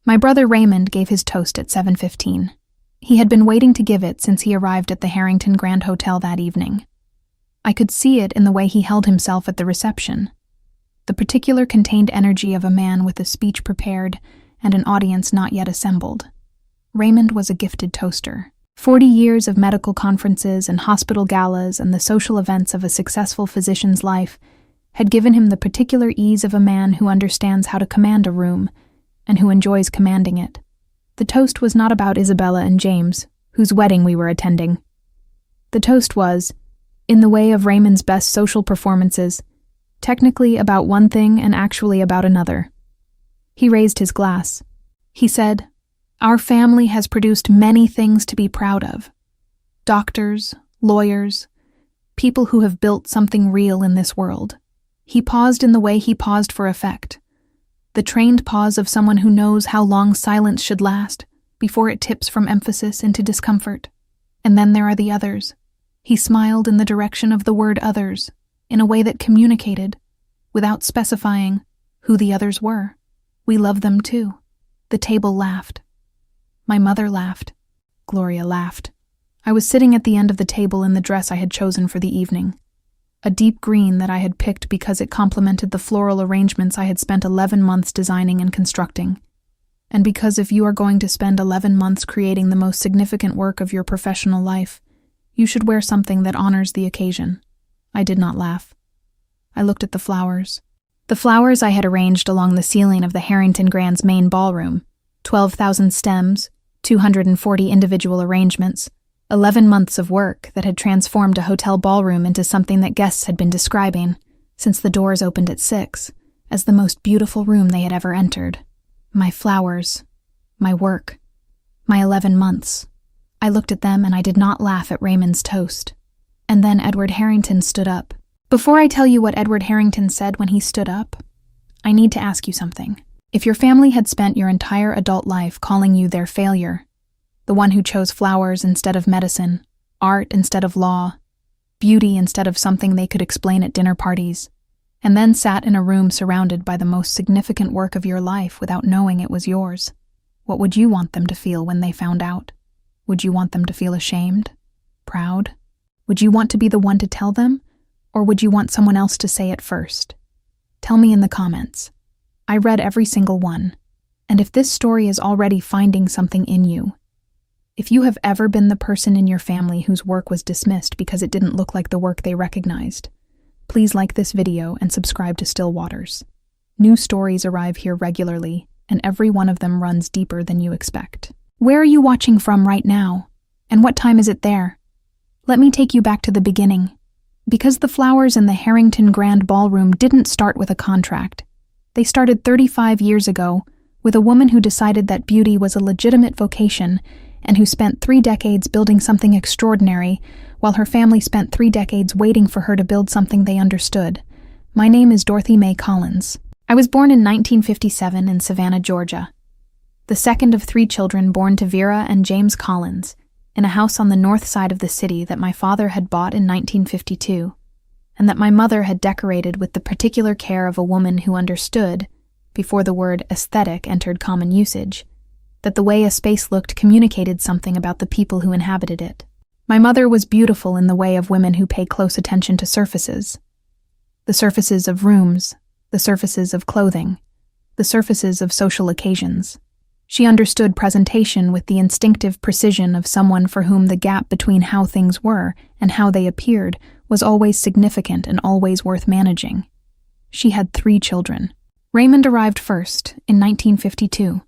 My brother Raymond gave his toast at 7:15. He had been waiting to give it since he arrived at the Harrington Grand Hotel that evening. I could see it in the way he held himself at the reception. The particular contained energy of a man with a speech prepared and an audience not yet assembled. Raymond was a gifted toaster. 40 years of medical conferences and hospital galas and the social events of a successful physician's life had given him the particular ease of a man who understands how to command a room and who enjoys commanding it. The toast was not about Isabella and James, whose wedding we were attending. The toast was, in the way of Raymond's best social performances, technically about one thing and actually about another. He raised his glass. He said, "Our family has produced many things to be proud of. Doctors, lawyers, people who have built something real in this world." He paused in the way he paused for effect. The trained pause of someone who knows how long silence should last before it tips from emphasis into discomfort. And then there are the others. He smiled in the direction of the word others in a way that communicated, without specifying, who the others were. We love them too. The table laughed. My mother laughed. Gloria laughed. I was sitting at the end of the table in the dress I had chosen for the evening. A deep green that I had picked because it complemented the floral arrangements I had spent 11 months designing and constructing. And because if you are going to spend 11 months creating the most significant work of your professional life, you should wear something that honors the occasion. I did not laugh. I looked at the flowers. The flowers I had arranged along the ceiling of the Harrington Grand's main ballroom, 12,000 stems, 240 individual arrangements, 11 months of work that had transformed a hotel ballroom into something that guests had been describing, since the doors opened at 6, as the most beautiful room they had ever entered. My flowers, my work, my 11 months. I looked at them and I did not laugh at Raymond's toast. And then Edward Harrington stood up. Before I tell you what Edward Harrington said when he stood up, I need to ask you something. If your family had spent your entire adult life calling you their failure, the one who chose flowers instead of medicine, art instead of law, beauty instead of something they could explain at dinner parties, and then sat in a room surrounded by the most significant work of your life without knowing it was yours, what would you want them to feel when they found out? Would you want them to feel ashamed? Proud? Would you want to be the one to tell them? Or would you want someone else to say it first? Tell me in the comments. I read every single one, and if this story is already finding something in you, if you have ever been the person in your family whose work was dismissed because it didn't look like the work they recognized, please like this video and subscribe to Still Waters. New stories arrive here regularly, and every one of them runs deeper than you expect. Where are you watching from right now? And what time is it there? Let me take you back to the beginning. Because the flowers in the Harrington Grand Ballroom didn't start with a contract. They started 35 years ago with a woman who decided that beauty was a legitimate vocation and who spent 3 decades building something extraordinary, while her family spent 3 decades waiting for her to build something they understood. My name is Dorothy Mae Collins. I was born in 1957 in Savannah, Georgia. The second of 3 children born to Vera and James Collins, in a house on the north side of the city that my father had bought in 1952, and that my mother had decorated with the particular care of a woman who understood, before the word aesthetic entered common usage, that the way a space looked communicated something about the people who inhabited it. My mother was beautiful in the way of women who pay close attention to surfaces. The surfaces of rooms, the surfaces of clothing, the surfaces of social occasions. She understood presentation with the instinctive precision of someone for whom the gap between how things were and how they appeared was always significant and always worth managing. She had 3 children. Raymond arrived first, in 1952,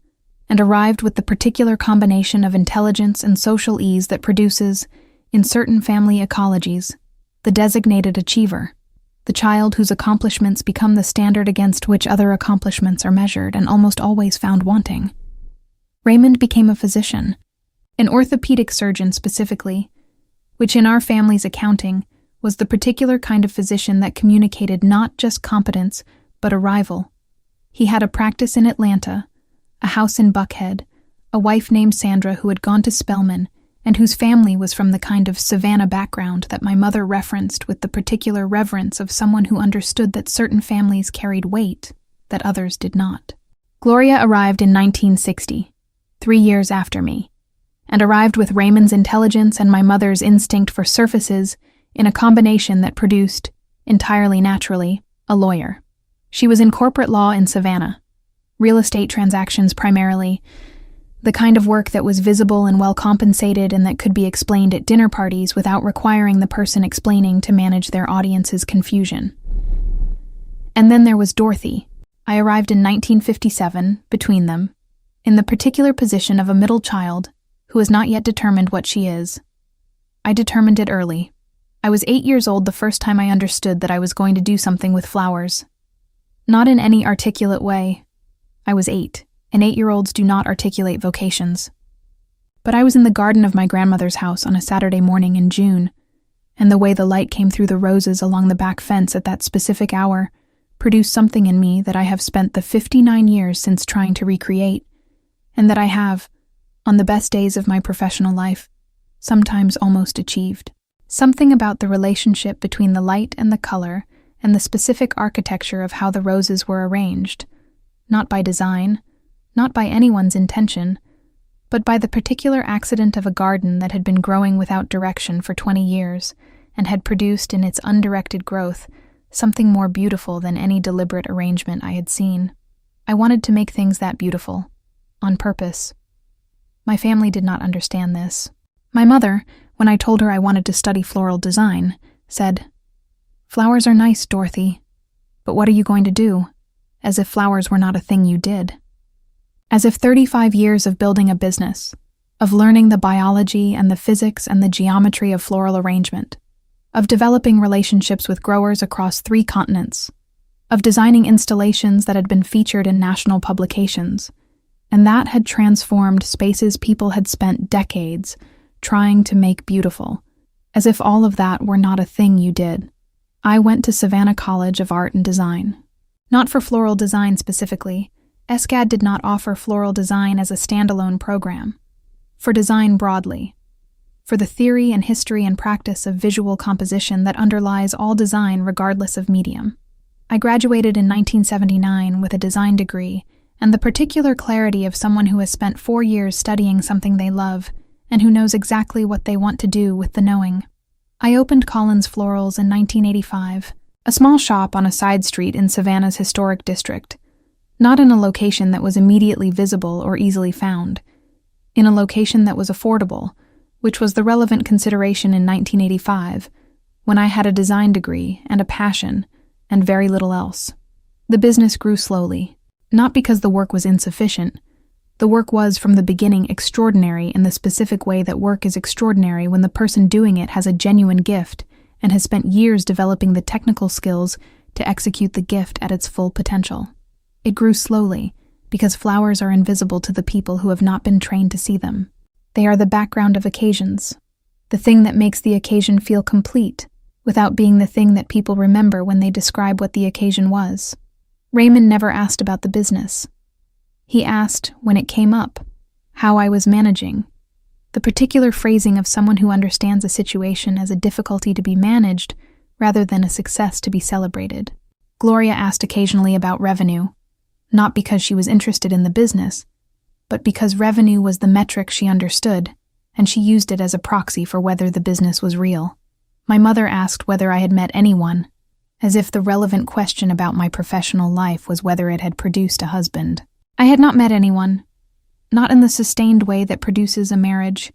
and arrived with the particular combination of intelligence and social ease that produces, in certain family ecologies, the designated achiever, the child whose accomplishments become the standard against which other accomplishments are measured and almost always found wanting. Raymond became a physician, an orthopedic surgeon specifically, which in our family's accounting was the particular kind of physician that communicated not just competence, but arrival. He had a practice in Atlanta, a house in Buckhead, a wife named Sandra who had gone to Spelman, and whose family was from the kind of Savannah background that my mother referenced with the particular reverence of someone who understood that certain families carried weight that others did not. Gloria arrived in 1960, 3 years after me, and arrived with Raymond's intelligence and my mother's instinct for surfaces in a combination that produced, entirely naturally, a lawyer. She was in corporate law in Savannah, real estate transactions primarily, the kind of work that was visible and well compensated and that could be explained at dinner parties without requiring the person explaining to manage their audience's confusion. And then there was Dorothy. I arrived in 1957, between them, in the particular position of a middle child who has not yet determined what she is. I determined it early. I was 8 years old the first time I understood that I was going to do something with flowers. Not in any articulate way. I was 8, and 8-year-olds do not articulate vocations. But I was in the garden of my grandmother's house on a Saturday morning in June, and the way the light came through the roses along the back fence at that specific hour produced something in me that I have spent the 59 years since trying to recreate, and that I have, on the best days of my professional life, sometimes almost achieved. Something about the relationship between the light and the color and the specific architecture of how the roses were arranged, not by design, not by anyone's intention, but by the particular accident of a garden that had been growing without direction for 20 years and had produced in its undirected growth something more beautiful than any deliberate arrangement I had seen. I wanted to make things that beautiful, on purpose. My family did not understand this. My mother, when I told her I wanted to study floral design, said, "Flowers are nice, Dorothy, but what are you going to do?" As if flowers were not a thing you did. As if 35 years of building a business, of learning the biology and the physics and the geometry of floral arrangement, of developing relationships with growers across 3 continents, of designing installations that had been featured in national publications, and that had transformed spaces people had spent decades trying to make beautiful, as if all of that were not a thing you did. I went to Savannah College of Art and Design. Not for floral design specifically. SCAD did not offer floral design as a standalone program. For design broadly. For the theory and history and practice of visual composition that underlies all design regardless of medium. I graduated in 1979 with a design degree and the particular clarity of someone who has spent 4 years studying something they love and who knows exactly what they want to do with the knowing. I opened Collins Florals in 1985, a small shop on a side street in Savannah's historic district, not in a location that was immediately visible or easily found, in a location that was affordable, which was the relevant consideration in 1985, when I had a design degree and a passion and very little else. The business grew slowly, not because the work was insufficient. The work was, from the beginning, extraordinary in the specific way that work is extraordinary when the person doing it has a genuine gift and has spent years developing the technical skills to execute the gift at its full potential. It grew slowly, because flowers are invisible to the people who have not been trained to see them. They are the background of occasions, the thing that makes the occasion feel complete, without being the thing that people remember when they describe what the occasion was. Raymond never asked about the business. He asked, when it came up, how I was managing, the particular phrasing of someone who understands a situation as a difficulty to be managed rather than a success to be celebrated. Gloria asked occasionally about revenue, not because she was interested in the business, but because revenue was the metric she understood, and she used it as a proxy for whether the business was real. My mother asked whether I had met anyone, as if the relevant question about my professional life was whether it had produced a husband. I had not met anyone, not in the sustained way that produces a marriage.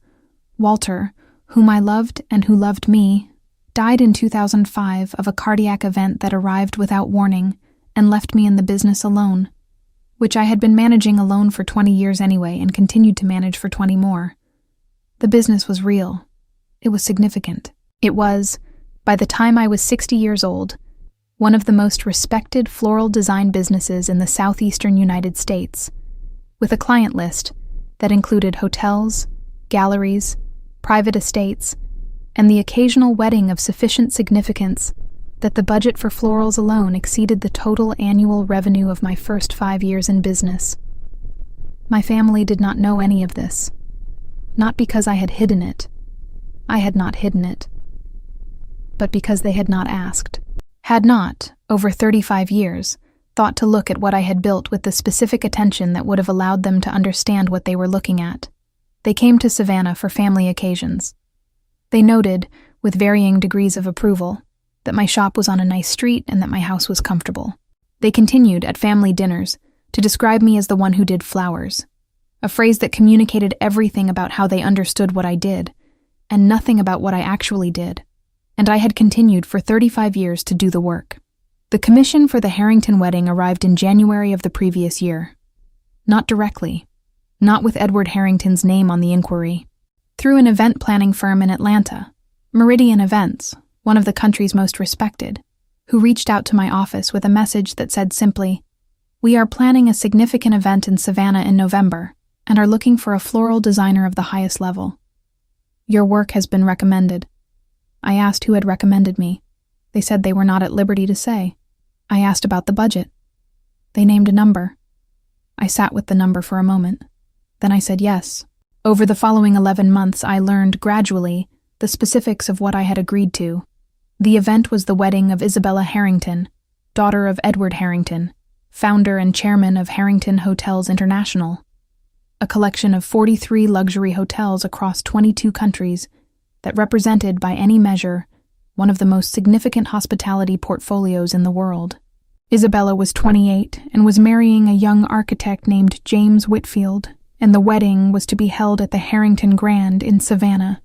Walter, whom I loved and who loved me, died in 2005 of a cardiac event that arrived without warning and left me in the business alone, which I had been managing alone for 20 years anyway and continued to manage for 20 more. The business was real. It was significant. It was, by the time I was 60 years old, one of the most respected floral design businesses in the southeastern United States, with a client list that included hotels, galleries, private estates, and the occasional wedding of sufficient significance that the budget for florals alone exceeded the total annual revenue of my first 5 years in business. My family did not know any of this, not because I had hidden it. I had not hidden it, but because they had not asked. Had not, over 35 years, thought to look at what I had built with the specific attention that would have allowed them to understand what they were looking at. They came to Savannah for family occasions. They noted, with varying degrees of approval, that my shop was on a nice street and that my house was comfortable. They continued, at family dinners, to describe me as the one who did flowers, a phrase that communicated everything about how they understood what I did, and nothing about what I actually did. And I had continued for 35 years to do the work. The commission for the Harrington wedding arrived in January of the previous year. Not directly. Not with Edward Harrington's name on the inquiry. Through an event planning firm in Atlanta, Meridian Events, one of the country's most respected, who reached out to my office with a message that said simply, "We are planning a significant event in Savannah in November and are looking for a floral designer of the highest level. Your work has been recommended." I asked who had recommended me. They said they were not at liberty to say. I asked about the budget. They named a number. I sat with the number for a moment. Then I said yes. Over the following 11 months, I learned gradually the specifics of what I had agreed to. The event was the wedding of Isabella Harrington, daughter of Edward Harrington, founder and chairman of Harrington Hotels International, a collection of 43 luxury hotels across 22 countries that represented, by any measure, one of the most significant hospitality portfolios in the world. Isabella was 28 and was marrying a young architect named James Whitfield, and the wedding was to be held at the Harrington Grand in Savannah,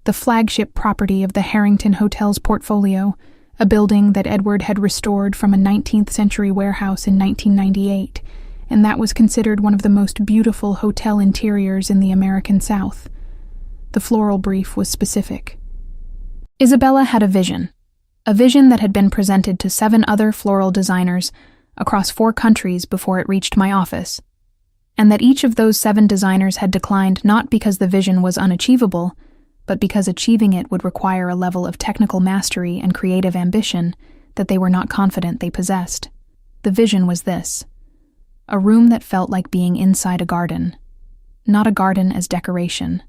the flagship property of the Harrington Hotels portfolio, a building that Edward had restored from a 19th century warehouse in 1998, and that was considered one of the most beautiful hotel interiors in the American South. The floral brief was specific. Isabella had a vision that had been presented to 7 other floral designers across 4 countries before it reached my office, and that each of those 7 designers had declined not because the vision was unachievable, but because achieving it would require a level of technical mastery and creative ambition that they were not confident they possessed. The vision was this: a room that felt like being inside a garden. Not a garden as decoration,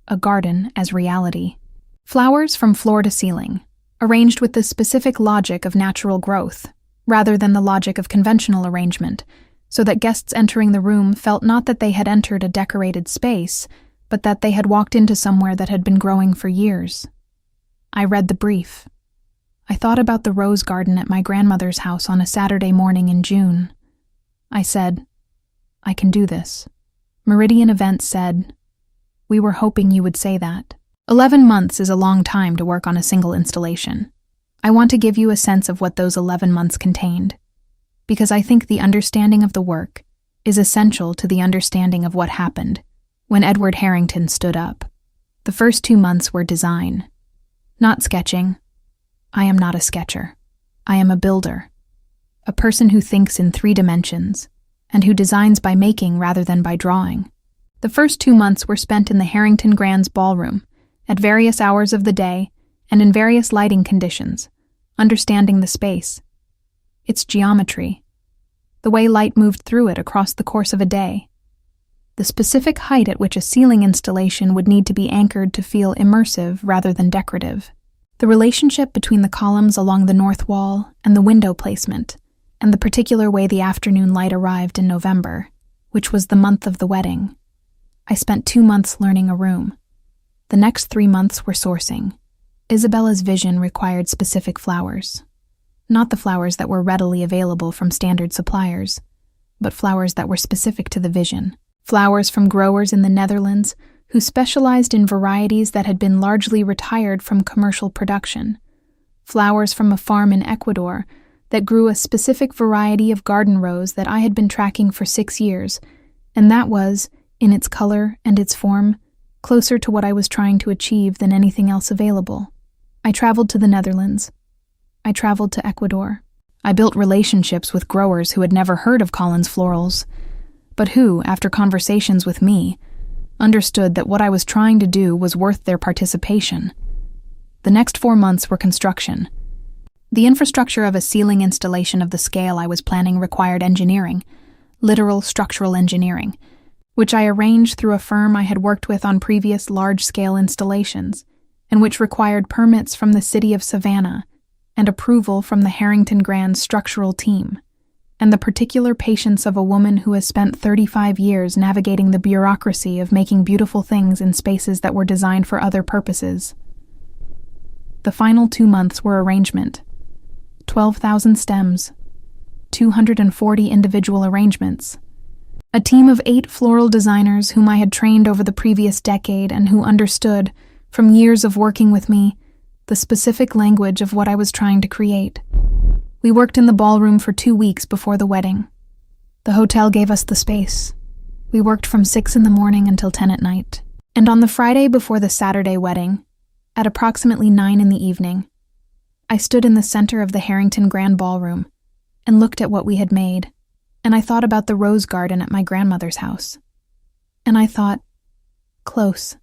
a garden as reality. Flowers from floor to ceiling, arranged with the specific logic of natural growth, rather than the logic of conventional arrangement, so that guests entering the room felt not that they had entered a decorated space, but that they had walked into somewhere that had been growing for years. I read the brief. I thought about the rose garden at my grandmother's house on a Saturday morning in June. I said, "I can do this." Meridian Events said, "We were hoping you would say that." 11 months is a long time to work on a single installation. I want to give you a sense of what those 11 months contained, because I think the understanding of the work is essential to the understanding of what happened when Edward Harrington stood up. The first 2 months were design, not sketching. I am not a sketcher. I am a builder, a person who thinks in 3 dimensions, and who designs by making rather than by drawing. The first 2 months were spent in the Harrington Grand's ballroom, at various hours of the day and in various lighting conditions, understanding the space, its geometry, the way light moved through it across the course of a day, the specific height at which a ceiling installation would need to be anchored to feel immersive rather than decorative, the relationship between the columns along the north wall and the window placement, and the particular way the afternoon light arrived in November, which was the month of the wedding. I spent 2 months learning a room. The next 3 months were sourcing. Isabella's vision required specific flowers. Not the flowers that were readily available from standard suppliers, but flowers that were specific to the vision. Flowers from growers in the Netherlands who specialized in varieties that had been largely retired from commercial production. Flowers from a farm in Ecuador that grew a specific variety of garden rose that I had been tracking for 6 years, and that was, in its color and its form, closer to what I was trying to achieve than anything else available. I traveled to the Netherlands. I traveled to Ecuador. I built relationships with growers who had never heard of Collins Florals, but who, after conversations with me, understood that what I was trying to do was worth their participation. The next 4 months were construction. The infrastructure of a ceiling installation of the scale I was planning required engineering, literal structural engineering, which I arranged through a firm I had worked with on previous large-scale installations, and which required permits from the city of Savannah and approval from the Harrington Grand structural team. and the particular patience of a woman who has spent 35 years navigating the bureaucracy of making beautiful things in spaces that were designed for other purposes. The final 2 months were arrangement. 12,000 stems, 240 individual arrangements, a team of 8 floral designers whom I had trained over the previous decade and who understood, from years of working with me, the specific language of what I was trying to create. We worked in the ballroom for 2 weeks before the wedding. The hotel gave us the space. We worked from 6 in the morning until 10 at night. And on the Friday before the Saturday wedding, at approximately 9 in the evening, I stood in the center of the Harrington Grand Ballroom and looked at what we had made, and I thought about the rose garden at my grandmother's house. And I thought, close,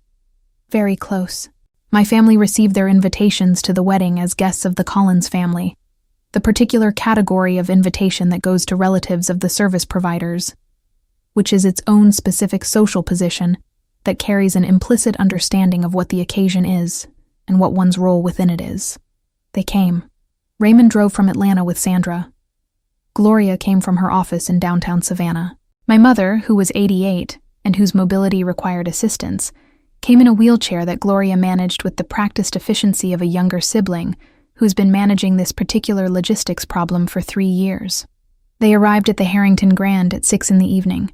very close. My family received their invitations to the wedding as guests of the Collins family, the particular category of invitation that goes to relatives of the service providers, which is its own specific social position that carries an implicit understanding of what the occasion is and what one's role within it is. They came. Raymond drove from Atlanta with Sandra. Gloria came from her office in downtown Savannah. My mother, who was 88 and whose mobility required assistance, came in a wheelchair that Gloria managed with the practiced efficiency of a younger sibling who's been managing this particular logistics problem for 3 years. They arrived at the Harrington Grand at 6 in the evening.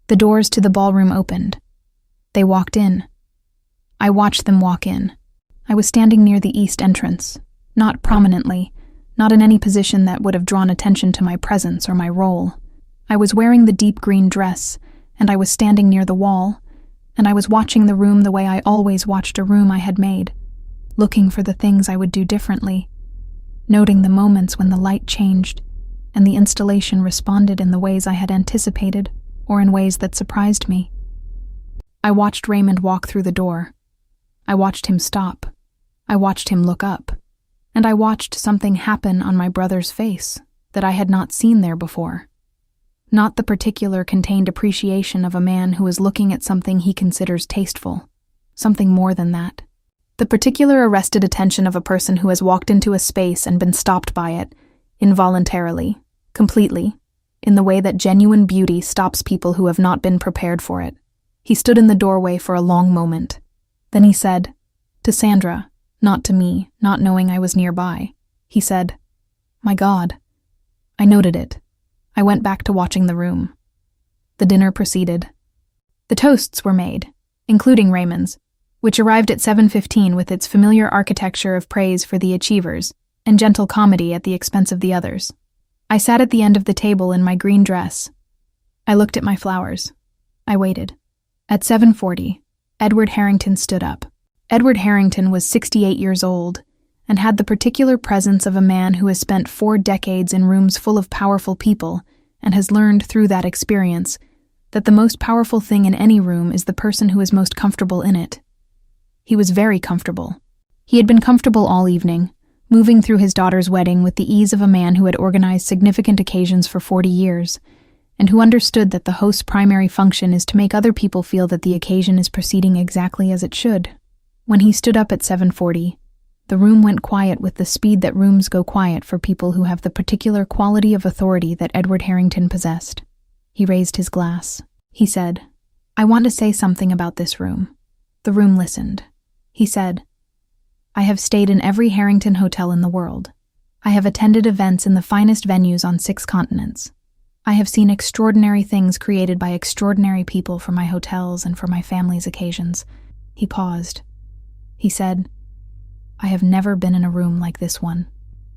The doors to the ballroom opened. They walked in. I watched them walk in. I was standing near the east entrance, not prominently, not in any position that would have drawn attention to my presence or my role. I was wearing the deep green dress, and I was standing near the wall, and I was watching the room the way I always watched a room I had made, looking for the things I would do differently, noting the moments when the light changed, and the installation responded in the ways I had anticipated or in ways that surprised me. I watched Raymond walk through the door. I watched him stop. I watched him look up. And I watched something happen on my brother's face that I had not seen there before. Not the particular contained appreciation of a man who is looking at something he considers tasteful. Something more than that. The particular arrested attention of a person who has walked into a space and been stopped by it, involuntarily, completely, in the way that genuine beauty stops people who have not been prepared for it. He stood in the doorway for a long moment. Then he said, to Sandra, not to me, not knowing I was nearby, he said, "My God." I noted it. I went back to watching the room. The dinner proceeded. The toasts were made, including Raymond's, which arrived at 7:15 with its familiar architecture of praise for the achievers and gentle comedy at the expense of the others. I sat at the end of the table in my green dress. I looked at my flowers. I waited. At 7:40, Edward Harrington stood up. Edward Harrington was 68 years old and had the particular presence of a man who has spent 4 decades in rooms full of powerful people and has learned through that experience that the most powerful thing in any room is the person who is most comfortable in it. He was very comfortable. He had been comfortable all evening, moving through his daughter's wedding with the ease of a man who had organized significant occasions for 40 years, and who understood that the host's primary function is to make other people feel that the occasion is proceeding exactly as it should. When he stood up at 7:40, the room went quiet with the speed that rooms go quiet for people who have the particular quality of authority that Edward Harrington possessed. He raised his glass. He said, "I want to say something about this room." The room listened. He said, "I have stayed in every Harrington hotel in the world. I have attended events in the finest venues on 6 continents. I have seen extraordinary things created by extraordinary people for my hotels and for my family's occasions." He paused. He said, "I have never been in a room like this one."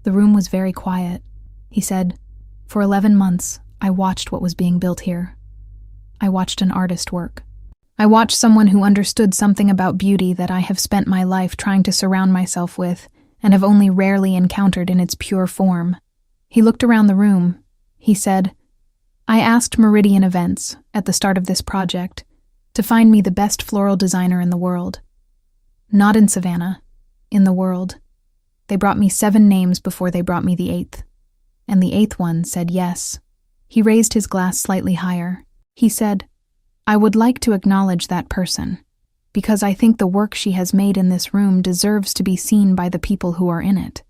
The room was very quiet. He said, "For 11 months, I watched what was being built here. I watched an artist work. I watched someone who understood something about beauty that I have spent my life trying to surround myself with and have only rarely encountered in its pure form." He looked around the room. He said, "I asked Meridian Events, at the start of this project, to find me the best floral designer in the world. Not in Savannah, in the world. They brought me 7 names before they brought me the 8th. And the 8th one said yes." He raised his glass slightly higher. He said, "I would like to acknowledge that person, because I think the work she has made in this room deserves to be seen by the people who are in it,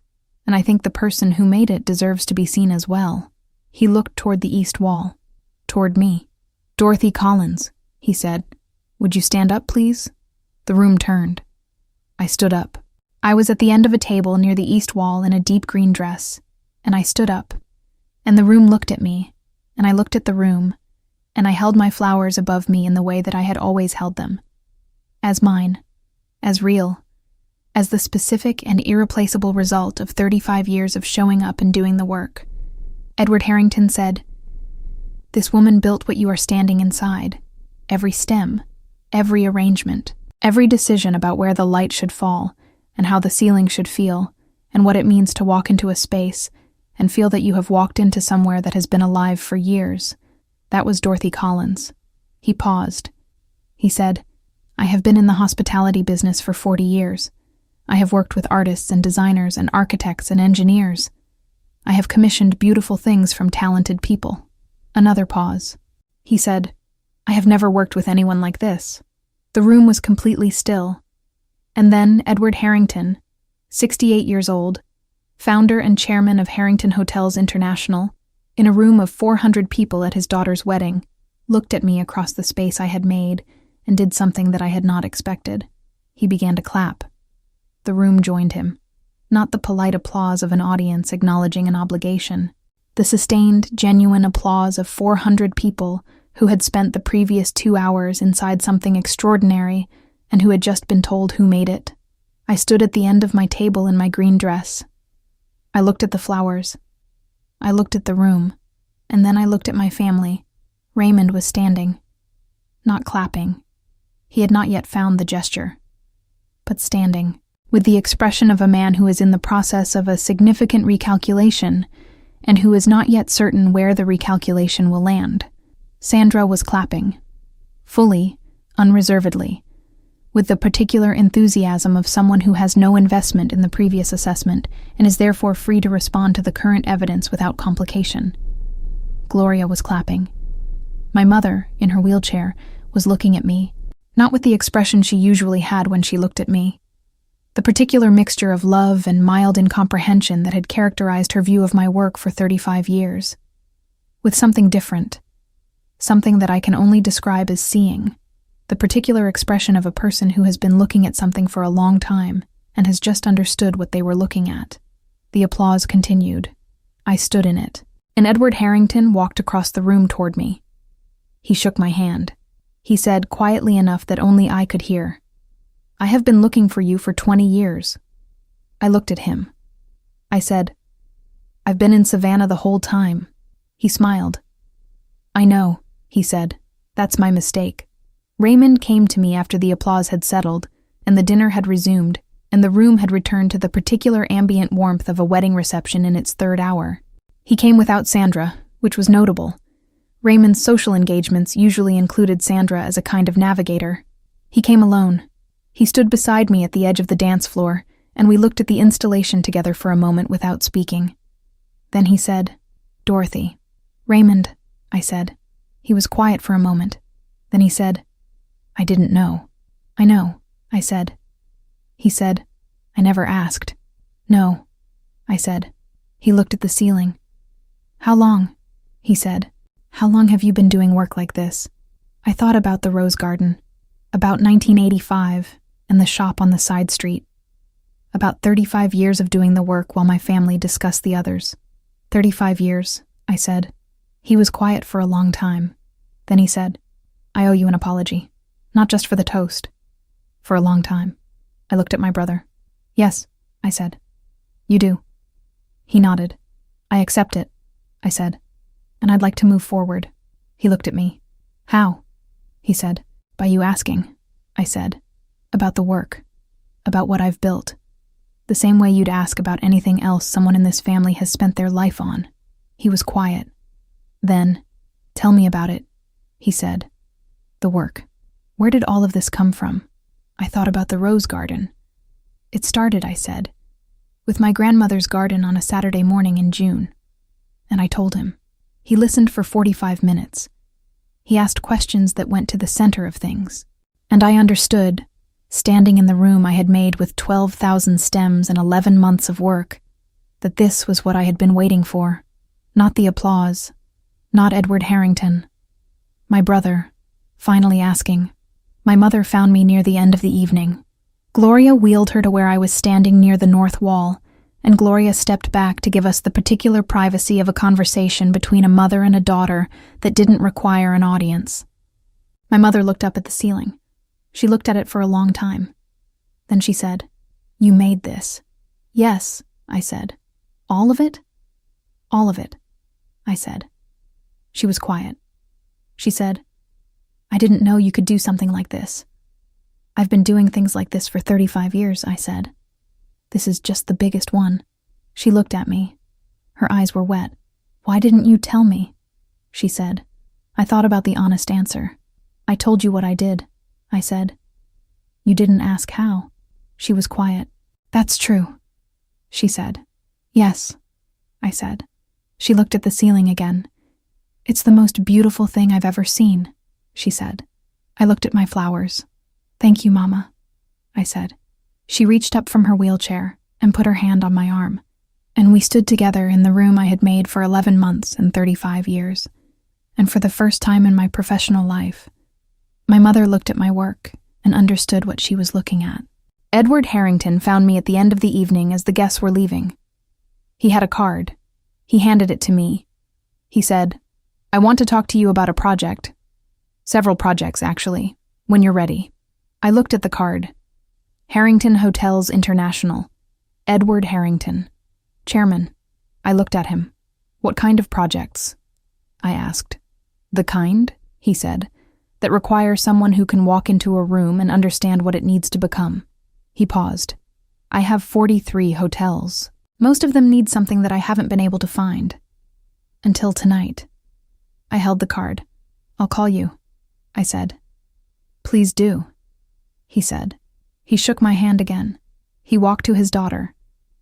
and I think the person who made it deserves to be seen as well." He looked toward the east wall, toward me. "Dorothy Collins," he said. "Would you stand up, please?" The room turned. I stood up. I was at the end of a table near the east wall in a deep green dress, and I stood up, and the room looked at me, and I looked at the room, and I held my flowers above me in the way that I had always held them. As mine, as real, as the specific and irreplaceable result of 35 years of showing up and doing the work. Edward Harrington said, "This woman built what you are standing inside. Every stem, every arrangement, every decision about where the light should fall and how the ceiling should feel and what it means to walk into a space and feel that you have walked into somewhere that has been alive for years. That was Dorothy Collins." He paused. He said, "I have been in the hospitality business for 40 years. I have worked with artists and designers and architects and engineers. I have commissioned beautiful things from talented people." Another pause. He said, "I have never worked with anyone like this." The room was completely still. And then Edward Harrington, 68 years old, founder and chairman of Harrington Hotels International, in a room of 400 people at his daughter's wedding, looked at me across the space I had made and did something that I had not expected. He began to clap. The room joined him. Not the polite applause of an audience acknowledging an obligation. The sustained, genuine applause of 400 people who had spent the previous 2 hours inside something extraordinary and who had just been told who made it. I stood at the end of my table in my green dress. I looked at the flowers. I looked at the room. And then I looked at my family. Raymond was standing. Not clapping. He had not yet found the gesture. But standing, with the expression of a man who is in the process of a significant recalculation and who is not yet certain where the recalculation will land. Sandra was clapping. Fully, unreservedly, with the particular enthusiasm of someone who has no investment in the previous assessment and is therefore free to respond to the current evidence without complication. Gloria was clapping. My mother, in her wheelchair, was looking at me, not with the expression she usually had when she looked at me. The particular mixture of love and mild incomprehension that had characterized her view of my work for 35 years. With something different. Something that I can only describe as seeing. The particular expression of a person who has been looking at something for a long time and has just understood what they were looking at. The applause continued. I stood in it, and Edward Harrington walked across the room toward me. He shook my hand. He said quietly enough that only I could hear, "I have been looking for you for 20 years. I looked at him. I said, "I've been in Savannah the whole time." He smiled. "I know," he said. "That's my mistake." Raymond came to me after the applause had settled, and the dinner had resumed, and the room had returned to the particular ambient warmth of a wedding reception in its third hour. He came without Sandra, which was notable. Raymond's social engagements usually included Sandra as a kind of navigator. He came alone. He stood beside me at the edge of the dance floor, and we looked at the installation together for a moment without speaking. Then he said, "Dorothy." "Raymond," I said. He was quiet for a moment. Then he said, "I didn't know." "I know," I said. He said, "I never asked." "No," I said. He looked at the ceiling. "How long?" he said. "How long have you been doing work like this?" I thought about the rose garden, about 1985, and the shop on the side street. About 35 years of doing the work while my family discussed the others. 35 years, I said. He was quiet for a long time. Then he said, "I owe you an apology. Not just for the toast. For a long time." I looked at my brother. "Yes," I said. "You do." He nodded. "I accept it," I said. "And I'd like to move forward." He looked at me. "How?" he said. "By you asking," I said. "About the work. About what I've built. The same way you'd ask about anything else someone in this family has spent their life on." He was quiet. Then, "Tell me about it," he said. "The work. Where did all of this come from?" I thought about the rose garden. "It started," I said, "with my grandmother's garden on a Saturday morning in June." And I told him. He listened for 45 minutes. He asked questions that went to the center of things. And I understood, standing in the room I had made with 12,000 stems and 11 months of work, that this was what I had been waiting for. Not the applause. Not Edward Harrington. My brother, finally asking. My mother found me near the end of the evening. Gloria wheeled her to where I was standing near the north wall, and Gloria stepped back to give us the particular privacy of a conversation between a mother and a daughter that didn't require an audience. My mother looked up at the ceiling. She looked at it for a long time. Then she said, "You made this." "Yes," I said. "All of it?" "All of it," I said. She was quiet. She said, "I didn't know you could do something like this." "I've been doing things like this for 35 years, I said. "This is just the biggest one." She looked at me. Her eyes were wet. "Why didn't you tell me?" she said. I thought about the honest answer. "I told you what I did," I said. "You didn't ask how." She was quiet. "That's true," she said. "Yes," I said. She looked at the ceiling again. "It's the most beautiful thing I've ever seen," she said. I looked at my flowers. "Thank you, Mama," I said. She reached up from her wheelchair and put her hand on my arm, and we stood together in the room I had made for 11 months and 35 years. And for the first time in my professional life, my mother looked at my work and understood what she was looking at. Edward Harrington found me at the end of the evening as the guests were leaving. He had a card. He handed it to me. He said, "I want to talk to you about a project. Several projects, actually, when you're ready." I looked at the card. Harrington Hotels International. Edward Harrington. Chairman. I looked at him. "What kind of projects?" I asked. "The kind," he said, "that require someone who can walk into a room and understand what it needs to become." He paused. "I have 43 hotels. Most of them need something that I haven't been able to find. Until tonight." I held the card. "I'll call you," I said. "Please do," he said. He shook my hand again. He walked to his daughter,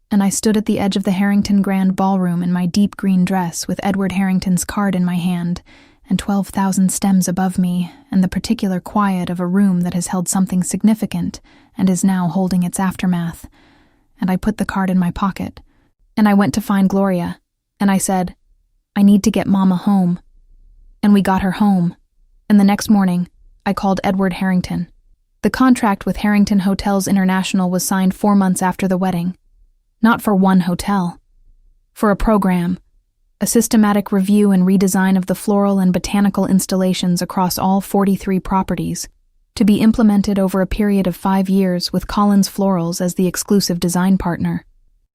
and I stood at the edge of the Harrington Grand Ballroom in my deep green dress with Edward Harrington's card in my hand and 12,000 stems above me and the particular quiet of a room that has held something significant and is now holding its aftermath. And I put the card in my pocket, and I went to find Gloria, and I said, "I need to get Mama home." And we got her home, and the next morning, I called Edward Harrington. The contract with Harrington Hotels International was signed 4 months after the wedding. Not for one hotel. For a program, a systematic review and redesign of the floral and botanical installations across all 43 properties, to be implemented over a period of 5 years with Collins Florals as the exclusive design partner.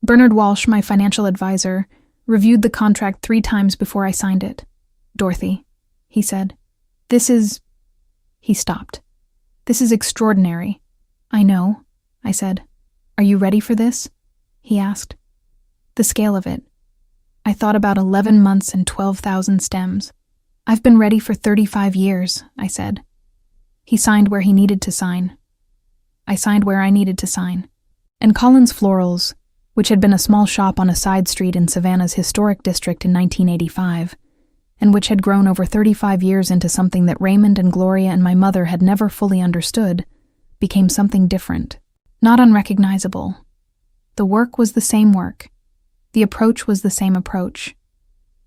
Bernard Walsh, my financial advisor, reviewed the contract 3 times before I signed it. "Dorothy," he said, "this is..." He stopped. "This is extraordinary." "I know," I said. "Are you ready for this?" he asked. The scale of it. I thought about 11 months and 12,000 stems. "I've been ready for 35 years, I said. He signed where he needed to sign. I signed where I needed to sign. And Collins Florals, which had been a small shop on a side street in Savannah's historic district in 1985, and which had grown over 35 years into something that Raymond and Gloria and my mother had never fully understood, became something different, not unrecognizable. The work was the same work. The approach was the same approach.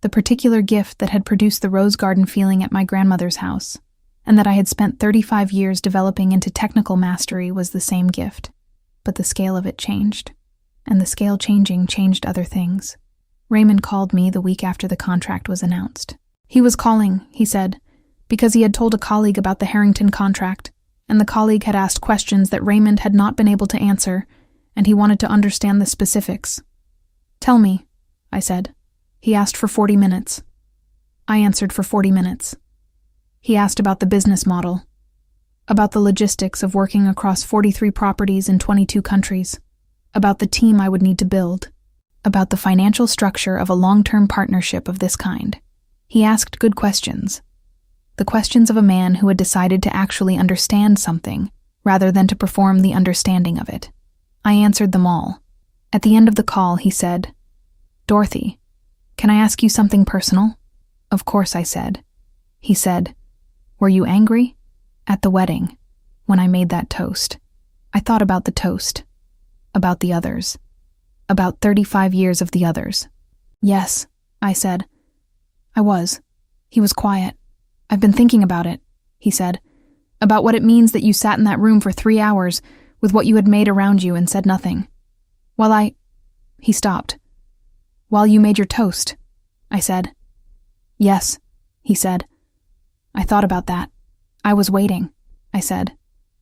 The particular gift that had produced the rose garden feeling at my grandmother's house, and that I had spent 35 years developing into technical mastery, was the same gift. But the scale of it changed, and the scale changing changed other things. Raymond called me the week after the contract was announced. He was calling, he said, because he had told a colleague about the Harrington contract, and the colleague had asked questions that Raymond had not been able to answer, and he wanted to understand the specifics. "Tell me," I said. He asked for 40 minutes. I answered for 40 minutes. He asked about the business model, about the logistics of working across 43 properties in 22 countries, about the team I would need to build, about the financial structure of a long-term partnership of this kind. He asked good questions. The questions of a man who had decided to actually understand something, rather than to perform the understanding of it. I answered them all. At the end of the call, he said, "Dorothy, can I ask you something personal?" "Of course," I said. He said, "Were you angry?" "At the wedding, when I made that toast. I thought about the toast. About the others. About 35 years of the others." "Yes," I said. I was. He was quiet. I've been thinking about it, he said. About what it means that you sat in that room for 3 hours with what you had made around you and said nothing. He stopped. While you made your toast, I said. Yes, he said. I thought about that. I was waiting, I said,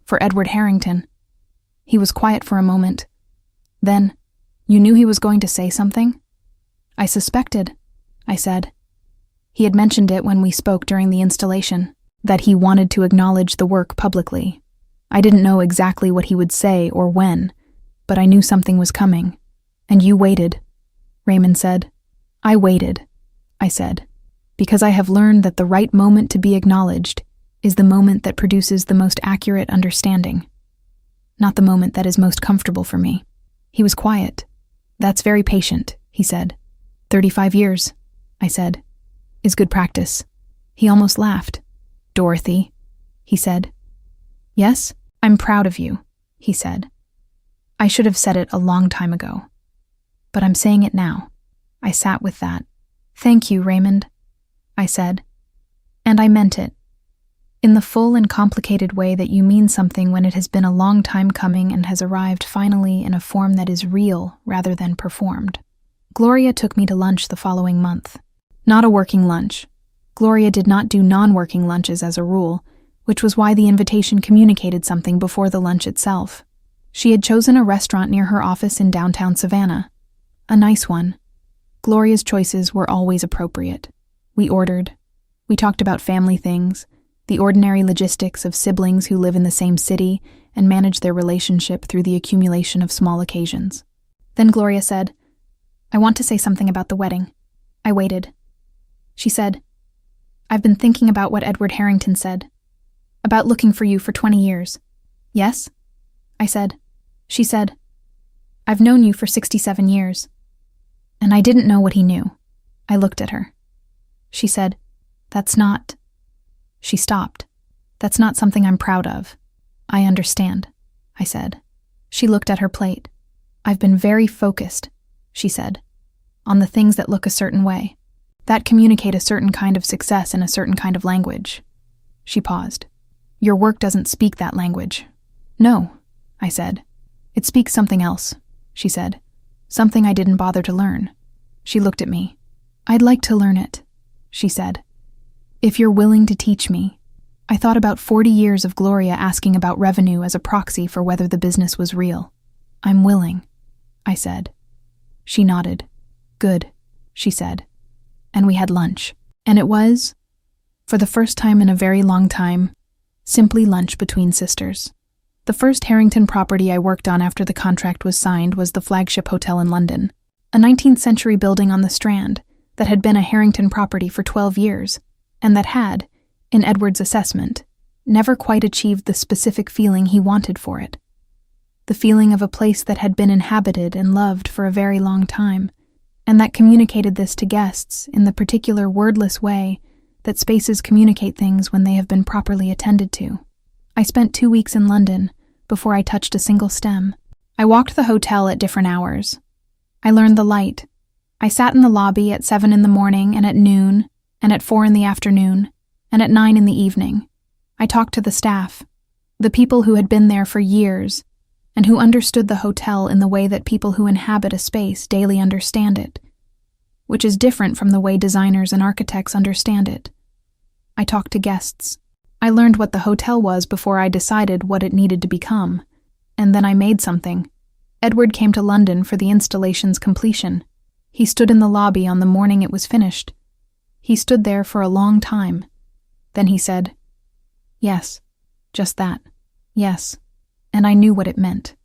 for Edward Harrington. He was quiet for a moment. Then, you knew he was going to say something? I suspected, I said. He had mentioned it when we spoke during the installation, that he wanted to acknowledge the work publicly. I didn't know exactly what he would say or when, but I knew something was coming. And you waited, Raymond said. I waited, I said, because I have learned that the right moment to be acknowledged is the moment that produces the most accurate understanding, not the moment that is most comfortable for me. He was quiet. That's very patient, he said. 35 years, I said, is good practice. He almost laughed. Dorothy, he said. Yes, I'm proud of you, he said. I should have said it a long time ago, but I'm saying it now. I sat with that. Thank you, Raymond, I said. And I meant it. In the full and complicated way that you mean something when it has been a long time coming and has arrived finally in a form that is real rather than performed. Gloria took me to lunch the following month. Not a working lunch. Gloria did not do non-working lunches as a rule, which was why the invitation communicated something before the lunch itself. She had chosen a restaurant near her office in downtown Savannah. A nice one. Gloria's choices were always appropriate. We ordered. We talked about family things, the ordinary logistics of siblings who live in the same city and manage their relationship through the accumulation of small occasions. Then Gloria said, I want to say something about the wedding. I waited. She said, I've been thinking about what Edward Harrington said. About looking for you for 20 years. Yes? I said. She said, I've known you for 67 years. And I didn't know what he knew. I looked at her. She said, That's not... She stopped. That's not something I'm proud of. I understand, I said. She looked at her plate. I've been very focused, she said, on the things that look a certain way, that communicate a certain kind of success in a certain kind of language. She paused. Your work doesn't speak that language. No, I said. It speaks something else, she said. Something I didn't bother to learn. She looked at me. I'd like to learn it, she said. If you're willing to teach me. I thought about 40 years of Gloria asking about revenue as a proxy for whether the business was real. I'm willing, I said. She nodded. Good, she said. And we had lunch. And it was, for the first time in a very long time, simply lunch between sisters. The first Harrington property I worked on after the contract was signed was the Flagship Hotel in London, a 19th century building on the Strand that had been a Harrington property for 12 years, and that had, in Edward's assessment, never quite achieved the specific feeling he wanted for it. The feeling of a place that had been inhabited and loved for a very long time, and that communicated this to guests in the particular wordless way that spaces communicate things when they have been properly attended to. I spent 2 weeks in London before I touched a single stem. I walked the hotel at different hours. I learned the light. I sat in the lobby at 7 in the morning and at noon, and at 4 in the afternoon, and at 9 in the evening. I talked to the staff, the people who had been there for years, and who understood the hotel in the way that people who inhabit a space daily understand it, which is different from the way designers and architects understand it. I talked to guests. I learned what the hotel was before I decided what it needed to become, and then I made something. Edward came to London for the installation's completion. He stood in the lobby on the morning it was finished. He stood there for a long time. Then he said, Yes, just that, yes. And I knew what it meant.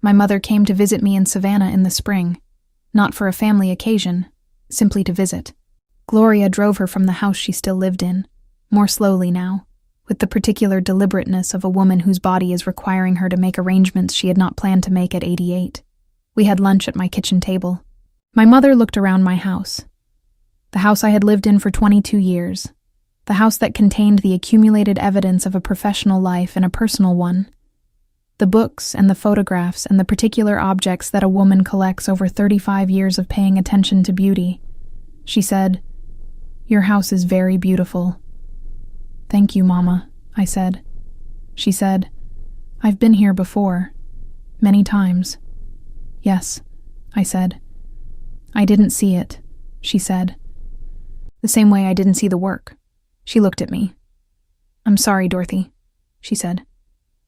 My mother came to visit me in Savannah in the spring, not for a family occasion, simply to visit. Gloria drove her from the house she still lived in, more slowly now, with the particular deliberateness of a woman whose body is requiring her to make arrangements she had not planned to make at 88. We had lunch at my kitchen table. My mother looked around my house. The house I had lived in for 22 years. The house that contained the accumulated evidence of a professional life and a personal one. The books and the photographs and the particular objects that a woman collects over 35 years of paying attention to beauty. She said, Your house is very beautiful. Thank you, Mama, I said. She said, I've been here before. Many times. Yes, I said. I didn't see it, she said. The same way I didn't see the work. She looked at me. I'm sorry, Dorothy, she said.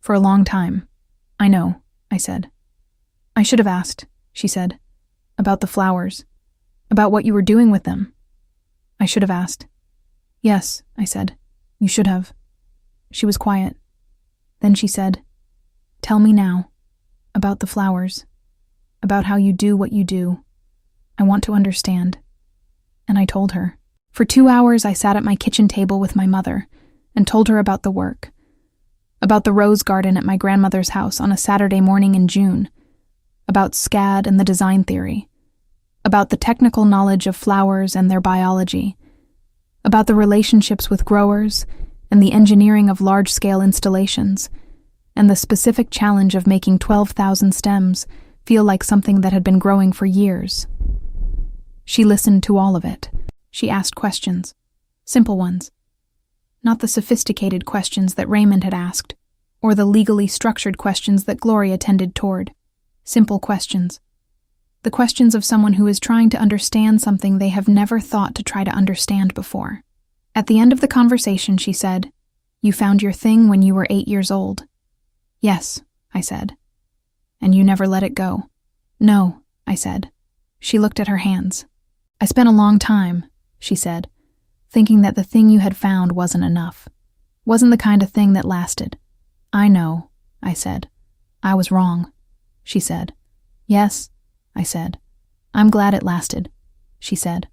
For a long time. I know, I said. I should have asked, she said. About the flowers. About what you were doing with them. I should have asked. Yes, I said. You should have. She was quiet. Then she said, Tell me now. About the flowers. About how you do what you do. I want to understand. And I told her. For 2 hours I sat at my kitchen table with my mother and told her about the work. About the rose garden at my grandmother's house on a Saturday morning in June. About SCAD and the design theory. About the technical knowledge of flowers and their biology. About the relationships with growers and the engineering of large-scale installations, and the specific challenge of making 12,000 stems feel like something that had been growing for years. She listened to all of it. She asked questions, simple ones. Not the sophisticated questions that Raymond had asked, or the legally structured questions that Gloria tended toward. Simple questions. The questions of someone who is trying to understand something they have never thought to try to understand before. At the end of the conversation, she said, You found your thing when you were 8 years old. Yes, I said. And you never let it go. No, I said. She looked at her hands. I spent a long time, she said, thinking that the thing you had found wasn't enough. Wasn't the kind of thing that lasted. I know, I said. I was wrong, she said. Yes, I said. I'm glad it lasted, she said.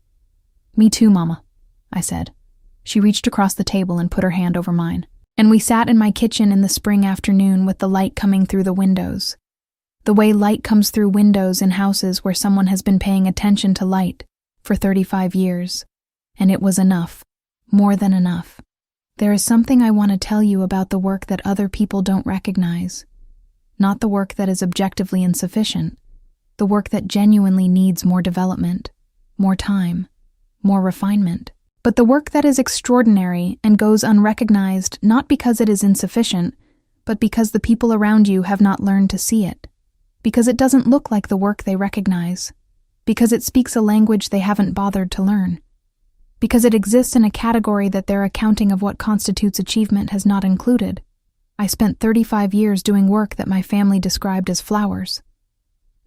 Me too, Mama, I said. She reached across the table and put her hand over mine. And we sat in my kitchen in the spring afternoon with the light coming through the windows. The way light comes through windows in houses where someone has been paying attention to light for 35 years. And it was enough. More than enough. There is something I want to tell you about the work that other people don't recognize. Not the work that is objectively insufficient. The work that genuinely needs more development, more time, more refinement. But the work that is extraordinary and goes unrecognized not because it is insufficient, but because the people around you have not learned to see it. Because it doesn't look like the work they recognize. Because it speaks a language they haven't bothered to learn. Because it exists in a category that their accounting of what constitutes achievement has not included. I spent 35 years doing work that my family described as flowers.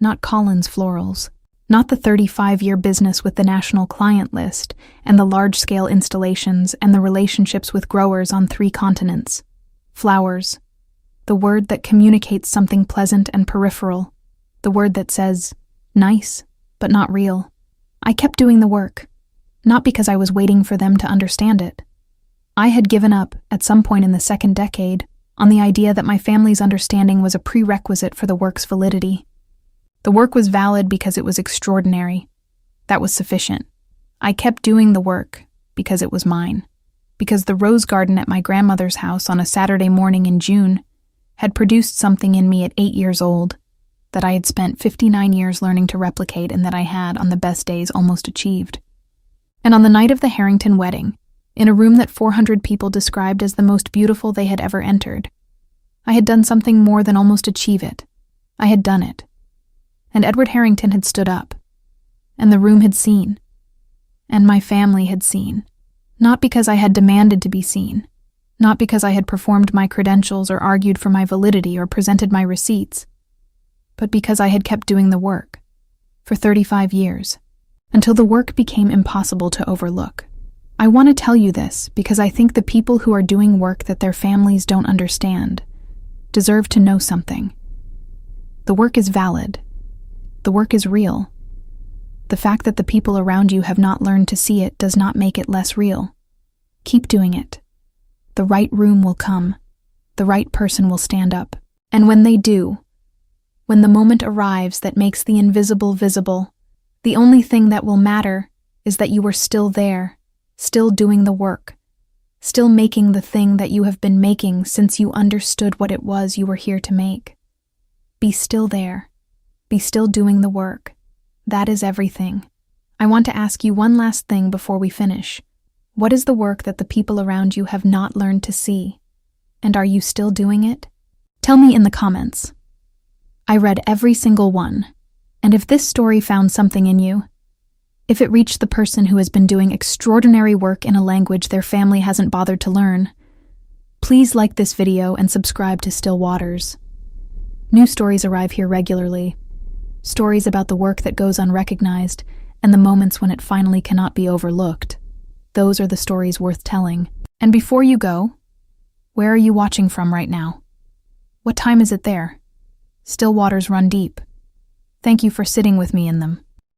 Not Collins florals. Not the 35-year business with the national client list and the large-scale installations and the relationships with growers on 3 continents. Flowers. The word that communicates something pleasant and peripheral. The word that says, nice, but not real. I kept doing the work, not because I was waiting for them to understand it. I had given up, at some point in the 2nd decade, on the idea that my family's understanding was a prerequisite for the work's validity. The work was valid because it was extraordinary. That was sufficient. I kept doing the work because it was mine. Because the rose garden at my grandmother's house on a Saturday morning in June had produced something in me at 8 years old that I had spent 59 years learning to replicate and that I had, on the best days, almost achieved. And on the night of the Harrington wedding, in a room that 400 people described as the most beautiful they had ever entered, I had done something more than almost achieve it. I had done it. And Edward Harrington had stood up. And the room had seen. And my family had seen. Not because I had demanded to be seen. Not because I had performed my credentials or argued for my validity or presented my receipts. But because I had kept doing the work. For 35 years. Until the work became impossible to overlook. I want to tell you this because I think the people who are doing work that their families don't understand deserve to know something. The work is valid. The work is real. The fact that the people around you have not learned to see it does not make it less real. Keep doing it. The right room will come. The right person will stand up. And when they do, when the moment arrives that makes the invisible visible, the only thing that will matter is that you were still there, still doing the work, still making the thing that you have been making since you understood what it was you were here to make. Be still there. Be still doing the work. That is everything. I want to ask you one last thing before we finish. What is the work that the people around you have not learned to see? And are you still doing it? Tell me in the comments. I read every single one, and if this story found something in you, if it reached the person who has been doing extraordinary work in a language their family hasn't bothered to learn, please like this video and subscribe to Still Waters. New stories arrive here regularly. Stories about the work that goes unrecognized and the moments when it finally cannot be overlooked. Those are the stories worth telling. And before you go, where are you watching from right now? What time is it there? Still waters run deep. Thank you for sitting with me in them.